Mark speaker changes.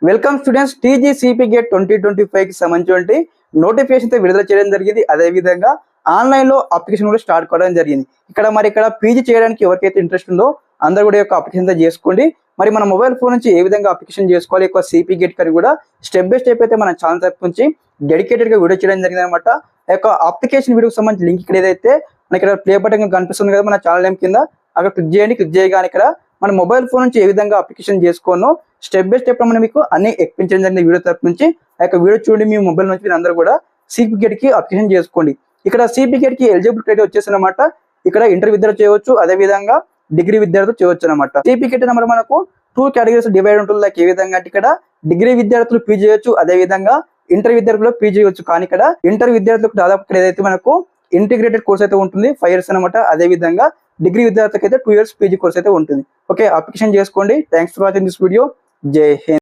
Speaker 1: Welcome students, టీజీసీపీ gate 2025 కి సంబంధించి notification విడుదల చేయడం జరిగింది. అదే విధంగా ఆన్లైన్ లో అప్లికేషన్ కూడా స్టార్ట్ కావడం జరిగింది. ఇక్కడ పీజీ చేయడానికి ఎవరికైతే ఇంట్రెస్ట్ ఉందో అందరూ కూడా యొక్క అప్లికేషన్ చేసుకోండి. మరి మన మొబైల్ ఫోన్ నుంచి ఏ విధంగా అప్లికేషన్ చేసుకోవాలి సిపి గేట్ కని కూడా స్టెప్ బై స్టెప్ అయితే మన ఛానల్ తరపు నుంచి డెడికేటెడ్ గా వీడియో చేయడం జరిగింది అనమాట. అప్లికేషన్ వీడియోకి సంబంధించి లింక్ ఇక్కడ ఏదైతే మనకి ఇక్కడ ప్లే బటన్ కనిపిస్తుంది కదా మన ఛానల్ నేమ్ కింద, అక్కడ క్లిక్ చేయండి. క్లిక్ చేయగానే ఇక్కడ మన మొబైల్ ఫోన్ నుంచి ఏ విధంగా అప్లికేషన్ చేసుకోనో స్టెప్ బై స్టెప్ మనం మీకు అన్ని ఎక్స్ప్లెయిన్ జరిగిన వీడియో తరపు నుంచి వీడియో చూడండి. మీ మొబైల్ నుంచి మీరు అందరూ కూడా సిపి గేట్ కి అప్లికేషన్ చేసుకోండి. ఇక్కడ సిపి గేట్ కి ఎలిజిబుల్ క్రైటీరియా వచ్చేసి అనమాట, ఇక్కడ ఇంటర్ విద్యార్థులు చేయవచ్చు, అదే విధంగా డిగ్రీ విద్యార్థులు చేయవచ్చు అనమాట. సిపి గేట్ నెంబర్ మనకు 2 కేటగిరీస్ డివైడ్ ఉంటుంది. లైక్ ఏ విధంగా అంటే ఇక్కడ డిగ్రీ విద్యార్థులు పీజీ చేయొచ్చు, అదే విధంగా ఇంటర్ విద్యార్థులు పీజీ చేయొచ్చు. కానీ ఇక్కడ ఇంటర్ విద్యార్థులకు దాదాపు ఇక్కడ ఏదైతే మనకు ఇంటిగ్రేటెడ్ కోర్స్ అయితే ఉంటుంది 5 years అనమాట. అదే విధంగా డిగ్రీ విద్యార్థులకు అయితే 2 years పీజీ కోర్స్ అయితే ఉంటుంది. ఓకే, అప్లికేషన్ చేసుకోండి. Thanks for watching this video. జై హింద్.